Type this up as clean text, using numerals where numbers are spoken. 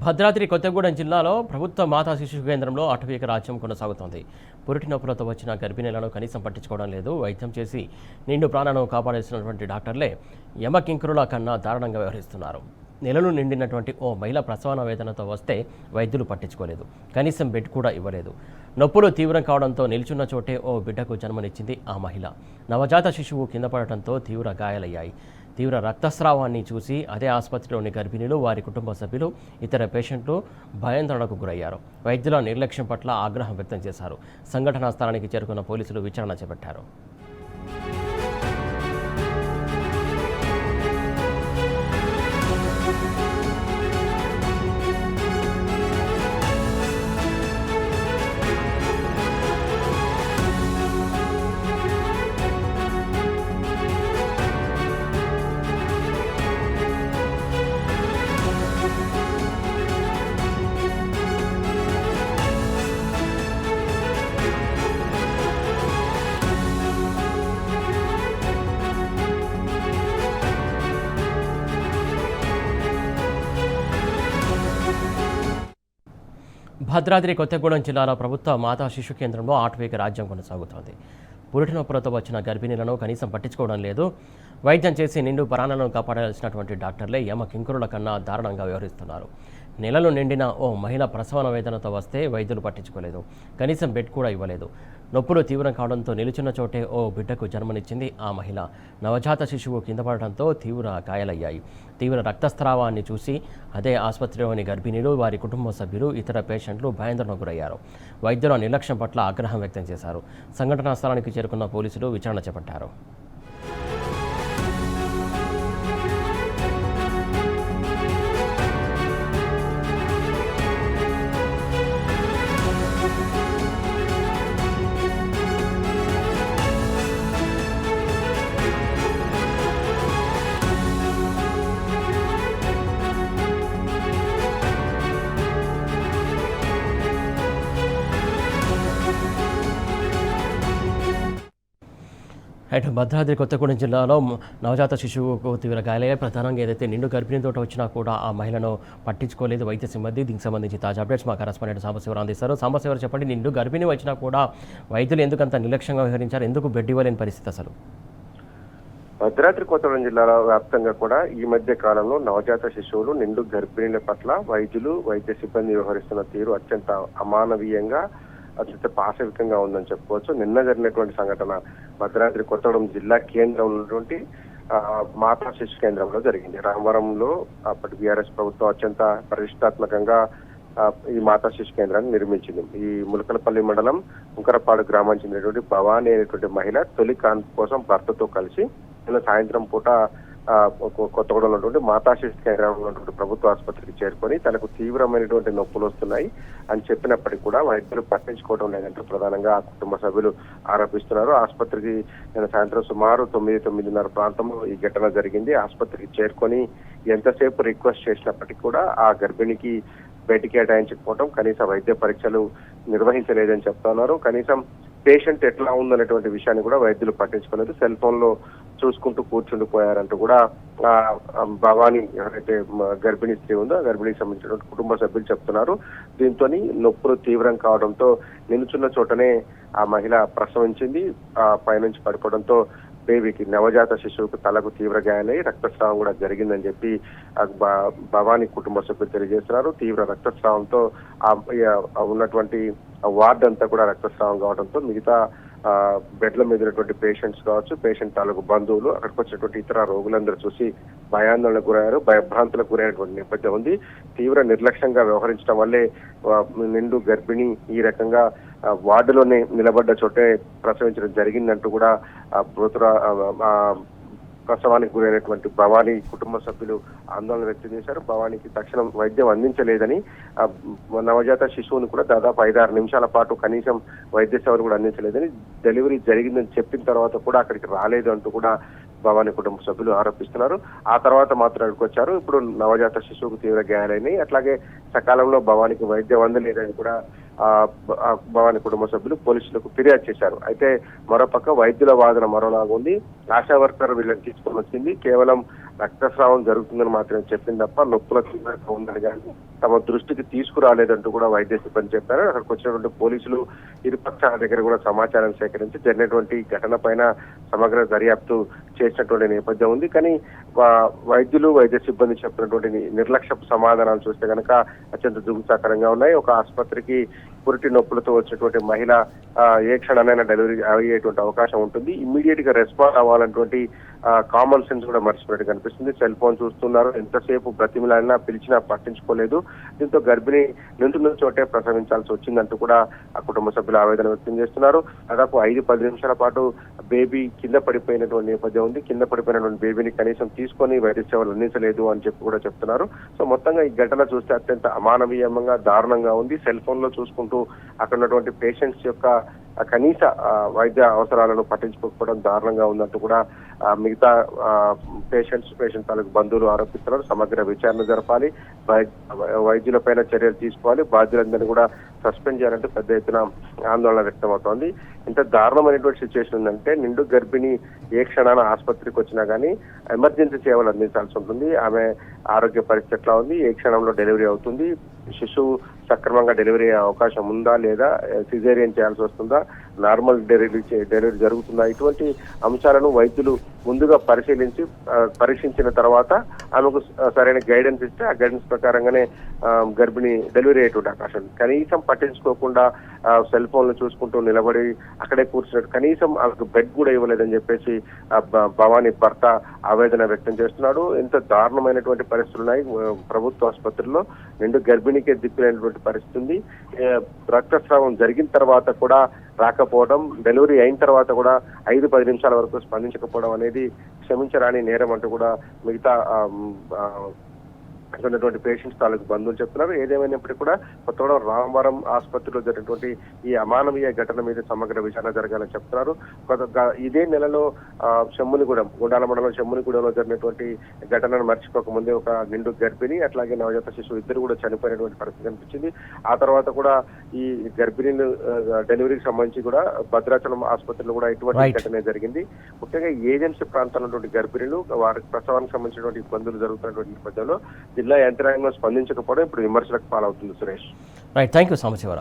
భద్రాద్రి కొత్తగూడెం జిల్లాలో ప్రభుత్వ మాతా శిశు కేంద్రంలో అటవీక రాజ్యం కొనసాగుతోంది. పురిటి నొప్పులతో వచ్చిన గర్భిణీలను కనీసం పట్టించుకోవడం లేదు. వైద్యం చేసి నిండు ప్రాణాలను కాపాడేసినటువంటి డాక్టర్లే యమకింకరుల కన్నా దారుణంగా వ్యవహరిస్తున్నారు. నెలలు నిండినటువంటి ఓ మహిళ ప్రసవన వేదనతో వస్తే వైద్యులు పట్టించుకోలేదు. కనీసం బెడ్ కూడా ఇవ్వలేదు. నొప్పులు తీవ్రం కావడంతో నిల్చున్న చోటే ఓ బిడ్డకు జన్మనిచ్చింది ఆ మహిళ. నవజాత శిశువు కింద పడటంతో తీవ్ర గాయాలయ్యాయి. తీవ్ర రక్తస్రావాన్ని చూసి అదే ఆసుపత్రిలోని గర్భిణీలు, వారి కుటుంబ సభ్యులు, ఇతర పేషెంట్లు భయాందోళనకు గురయ్యారు. వైద్యుల నిర్లక్ష్యం పట్ల ఆగ్రహం వ్యక్తం చేశారు. సంఘటనా స్థలానికి చేరుకున్న పోలీసులు విచారణ చేపట్టారు. భద్రాద్రి కొత్తగూడెం జిల్లాలో ప్రభుత్వ మాతా శిశు కేంద్రంలో ఆటవీక రాజ్యం కొనసాగుతోంది. పురిటి నొప్పులతో వచ్చిన గర్భిణీలను కనీసం పట్టించుకోవడం లేదు. వైద్యం చేసి నిండు ప్రాణాలను కాపాడాల్సినటువంటి డాక్టర్లే యమకింకరుల కన్నా దారుణంగా వ్యవహరిస్తున్నారు. నెలలు నిండిన ఓ మహిళ ప్రసవన వేదనతో వస్తే వైద్యులు పట్టించుకోలేదు. కనీసం బెడ్ కూడా ఇవ్వలేదు. నొప్పులు తీవ్రం కావడంతో నిలుచున్న చోటే ఓ బిడ్డకు జన్మనిచ్చింది ఆ మహిళ. నవజాత శిశువు కింద పడటంతో తీవ్ర గాయాలయ్యాయి. తీవ్ర రక్తస్రావాన్ని చూసి అదే ఆసుపత్రిలోని గర్భిణీలు, వారి కుటుంబ సభ్యులు, ఇతర పేషెంట్లు భయాందోళనకు గురయ్యారు. వైద్యుల నిర్లక్ష్యం పట్ల ఆగ్రహం వ్యక్తం చేశారు. సంఘటనా స్థలానికి చేరుకున్న పోలీసులు విచారణ చేపట్టారు. భద్రాద్రి కొత్తగూడెం జిల్లాలో నవజాత శిశువుకు తీవ్ర గాయాలయ్యాయి. ప్రధానంగా ఏదైతే నిండు గర్భిణీతో వచ్చినా కూడా ఆ మహిళను పట్టించుకోలేదు వైద్య సిబ్బంది. దీనికి సంబంధించి తాజా అప్డేట్స్ మా కరెస్పాండెంట్ సాంబశివరావు అందిస్తారు. సాంబశివరావు, చెప్పండి, నిండు గర్భిణీ వచ్చినా కూడా వైద్యులు ఎందుకు అంత నిర్లక్ష్యంగా వ్యవహరించారు? ఎందుకు బెడ్ ఇవ్వలేని పరిస్థితి అసలు? భద్రాద్రి కొత్తగూడెం జిల్లాలో వ్యాప్తంగా కూడా ఈ మధ్య కాలంలో నవజాత శిశువులు, నిండు గర్భిణీల పట్ల వైద్యులు, వైద్య సిబ్బంది వ్యవహరిస్తున్న తీరు అత్యంత అమానవీయంగా, అత్యంత పాశవికంగా ఉందని చెప్పుకోవచ్చు. నిన్న జరిగినటువంటి సంఘటన భద్రాద్రి కొత్తగూడెం జిల్లా కేంద్రంలో ఉన్నటువంటి మాతా శిశు కేంద్రంలో జరిగింది. రామవరంలో అప్పటి బీఆర్ఎస్ ప్రభుత్వం అత్యంత ప్రతిష్టాత్మకంగా ఈ మాతా శిశు కేంద్రాన్ని నిర్మించింది. ఈ ములకలపల్లి మండలం ఉంకరపాడు గ్రామానికి చెందినటువంటి భవానీ అనేటువంటి మహిళ తొలి కాన్పు కోసం భర్తతో కలిసి నిన్న సాయంత్రం పూట కొత్తగూడెంలో ఉన్నటువంటి మాతా శిశు కేంద్రంలో ఉన్నటువంటి ప్రభుత్వ ఆసుపత్రికి చేరుకొని తనకు తీవ్రమైనటువంటి నొప్పులు వస్తున్నాయి అని చెప్పినప్పటికీ కూడా వైద్యులు పట్టించుకోవడం లేదంటూ ప్రధానంగా ఆ కుటుంబ సభ్యులు ఆరోపిస్తున్నారు. ఆసుపత్రికి నిన్న సాయంత్రం సుమారు 9-9:30 ప్రాంతంలో ఈ ఘటన జరిగింది. ఆసుపత్రికి చేరుకొని ఎంతసేపు రిక్వెస్ట్ చేసినప్పటికీ కూడా ఆ గర్భిణికి బెడ్ కేటాయించకపోవడం, కనీస వైద్య పరీక్షలు నిర్వహించలేదని చెప్తున్నారు. కనీసం పేషెంట్ ఎట్లా ఉందనేటువంటి విషయాన్ని కూడా వైద్యులు పట్టించుకోలేదు. సెల్ ఫోన్ లో చూసుకుంటూ కూర్చుండిపోయారంటూ కూడా భవానీ ఎవరైతే గర్భిణీ స్త్రీ ఉందో ఆ గర్భిణీకి సంబంధించినటువంటి కుటుంబ సభ్యులు చెప్తున్నారు. దీంతో నొప్పులు తీవ్రం కావడంతో నిలుచున్న చోటనే ఆ మహిళ ప్రసవించింది. పైనుంచి పడిపోవడంతో బేబీకి, నవజాత శిశువుకు తలకు తీవ్ర గాయాలై రక్తస్రావం కూడా జరిగిందని చెప్పి భవానీ కుటుంబ సభ్యులు తెలియజేస్తున్నారు. తీవ్ర రక్తస్రావంతో ఉన్నటువంటి వార్డు అంతా కూడా రక్తస్రావం కావడంతో మిగతా బెడ్ల మీద ఉన్నటువంటి పేషెంట్స్ కావచ్చు, పేషెంట్ తాలూకు బంధువులు, అక్కడికి వచ్చినటువంటి ఇతర రోగులందరూ చూసి భయాందోళనకు గురయ్యారు. భయభ్రాంతులకు గురైనటువంటి నేపథ్యం ఉంది. తీవ్ర నిర్లక్ష్యంగా వ్యవహరించడం వల్లే నిండు గర్భిణి ఈ రకంగా వార్డులోనే నిలబడ్డ చోటే ప్రసవించడం జరిగిందంటూ కూడా ప్రసవానికి గురైనటువంటి భవానీ కుటుంబ సభ్యులు ఆందోళన వ్యక్తం చేశారు. భవానీకి తక్షణం వైద్యం అందించలేదని, నవజాత శిశువుని కూడా దాదాపు 5-6 నిమిషాల పాటు కనీసం వైద్య సేవలు కూడా అందించలేదని, డెలివరీ జరిగిందని చెప్పిన తర్వాత కూడా అక్కడికి రాలేదు అంటూ కూడా భవానీ కుటుంబ సభ్యులు ఆరోపిస్తున్నారు. ఆ తర్వాత మాత్రం అక్కడికి వచ్చారు. ఇప్పుడు నవజాత శిశువుకు తీవ్ర గాయాలైనాయి. అట్లాగే సకాలంలో భవానీకి వైద్యం అందలేదని కూడా భవానీ కుటుంబ సభ్యులు పోలీసులకు ఫిర్యాదు చేశారు. అయితే మరోపక్క వైద్యుల వాదన మరోలాగా ఉంది. ఆశా వర్కర్ వీళ్ళని తీసుకొని వచ్చింది. కేవలం రక్తస్రావం జరుగుతుందని మాత్రమే చెప్పింది తప్ప నొప్పుల తీవ్రత ఉందని కానీ తమ దృష్టికి తీసుకురాలేదంటూ కూడా వైద్య సిబ్బంది చెప్పారు. అక్కడికి వచ్చినటువంటి పోలీసులు ఇరుపక్షాల దగ్గర కూడా సమాచారం సేకరించి జరిగినటువంటి ఘటన పైన సమగ్ర దర్యాప్తు చేసినటువంటి నేపథ్యం ఉంది. కానీ వైద్యులు వైద్య సిబ్బంది చెప్పినటువంటి నిర్లక్ష్యపు సమాధానాలు చూస్తే కనుక అత్యంత దుగుసాకరంగా ఉన్నాయి. ఒక ఆసుపత్రికి పురిటి నొప్పులతో వచ్చినటువంటి మహిళ ఏ క్షణానైనా డెలివరీ అయ్యేటువంటి అవకాశం ఉంటుంది. ఇమ్మీడియట్ గా రెస్పాండ్ అవ్వాలన్నటువంటి కామన్ సెన్స్ కూడా మర్చిపోయినట్టు కనిపిస్తుంది. సెల్ ఫోన్ చూస్తున్నారు, ఎంతసేపు బ్రతిమిలాడినా పిలిచినా పట్టించుకోలేదు. దీంతో గర్భిణి నింటున్న చోటే ప్రసవించాల్సి వచ్చిందంటూ కూడా ఆ కుటుంబ సభ్యులు ఆవేదన వ్యక్తం చేస్తున్నారు. దాదాపు 5-10 నిమిషాల పాటు బేబీ కింద పడిపోయినటువంటి నేపథ్యం ఉంది. కింద పడిపోయినటువంటి బేబీని కనీసం తీసుకొని వైద్య సేవలు అందించలేదు అని చెప్పి కూడా చెప్తున్నారు. సో మొత్తంగా ఈ ఘటన చూస్తే అత్యంత అమానవీయంగా దారుణంగా ఉంది. సెల్ ఫోన్ లో చూసుకుంటూ అక్కడ ఉన్నటువంటి పేషెంట్స్ యొక్క కనీస వైద్య అవసరాలను పట్టించుకోకపోవడం దారుణంగా ఉందంటూ కూడా మిగతా పేషెంట్ తాలూకు బంధువులు ఆరోపిస్తున్నారు. సమగ్ర విచారణ జరపాలి, వైద్యులపైన చర్యలు తీసుకోవాలి, బాధ్యులందరినీ కూడా సస్పెండ్ చేయాలంటే పెద్ద ఎత్తున ఆందోళన వ్యక్తమవుతోంది. ఇంత దారుణమైనటువంటి సిచ్యువేషన్ ఉందంటే నిండు గర్భిణి ఏ క్షణాన ఆసుపత్రికి వచ్చినా కానీ ఎమర్జెన్సీ సేవలు అందించాల్సి ఉంటుంది. ఆమె ఆరోగ్య పరిస్థితి ఎట్లా ఉంది, ఏ క్షణంలో డెలివరీ అవుతుంది, శిశువు సక్రమంగా డెలివరీ అయ్యే అవకాశం ఉందా లేదా, సిజేరియన్ చేయాల్సి వస్తుందా, నార్మల్ డెలివరీ జరుగుతుందా, ఇటువంటి అంశాలను వైద్యులు ముందుగా పరీక్షించిన తర్వాత ఆమెకు సరైన గైడెన్స్ ఇస్తే ఆ గైడెన్స్ ప్రకారంగానే గర్భిణి డెలివరీ అయ్యేటువంటి అవకాశం. కనీసం పట్టించుకోకుండా సెల్ ఫోన్లు చూసుకుంటూ నిలబడి అక్కడే కూర్చున్నట్టు, కనీసం ఆమెకు బెడ్ కూడా ఇవ్వలేదని చెప్పేసి భవానీ భర్త ఆవేదన వ్యక్తం చేస్తున్నాడు. ఎంత దారుణమైనటువంటి పరిస్థితులు ఉన్నాయి ప్రభుత్వ ఆసుపత్రుల్లో. నిండు గర్భిణికే దిక్కులేనటువంటి పరిస్థితి ఉంది. రక్తస్రావం జరిగిన తర్వాత కూడా రాకపోవడం, డెలివరీ అయిన తర్వాత కూడా 5-10 నిమిషాల వరకు స్పందించకపోవడం అనేది క్షమించరాని నేరం అంటూ కూడా మిగతా ఉన్నటువంటి పేషెంట్స్ తాలూకు బంధువులు చెప్తున్నారు. ఏదేమైనప్పటికీ కూడా కొత్తగూడెం రామవరం ఆసుపత్రిలో జరిగినటువంటి ఈ అమానవీయ ఘటన మీద సమగ్ర విచారణ జరగాలని చెప్తున్నారు. ఇదే నెలలో షమ్మునిగూడెం, గుండాల మండలం షమ్మునిగూడెంలో జరిగినటువంటి ఘటనను మర్చిపోకముందే ఒక నిండు గర్భిణి అట్లాగే నవజాత శిశువు ఇద్దరు కూడా చనిపోయినటువంటి పరిస్థితి కనిపించింది. ఆ తర్వాత కూడా ఈ గర్భిణీలు డెలివరీకి సంబంధించి కూడా భద్రాచలం ఆసుపత్రిలో కూడా ఇటువంటి ఘటన జరిగింది. ముఖ్యంగా ఏజెన్సీ ప్రాంతాల్లో ఉన్నటువంటి గర్భిణీలు వారికి ప్రసవానికి సంబంధించినటువంటి ఇబ్బందులు జరుగుతున్నటువంటి నేపథ్యంలో జిల్లా యంత్రాంగం స్పందించకపోవడం ఇప్పుడు విమర్శలకు పాలవుతుంది. Suresh, right, thank you Sambasivarao.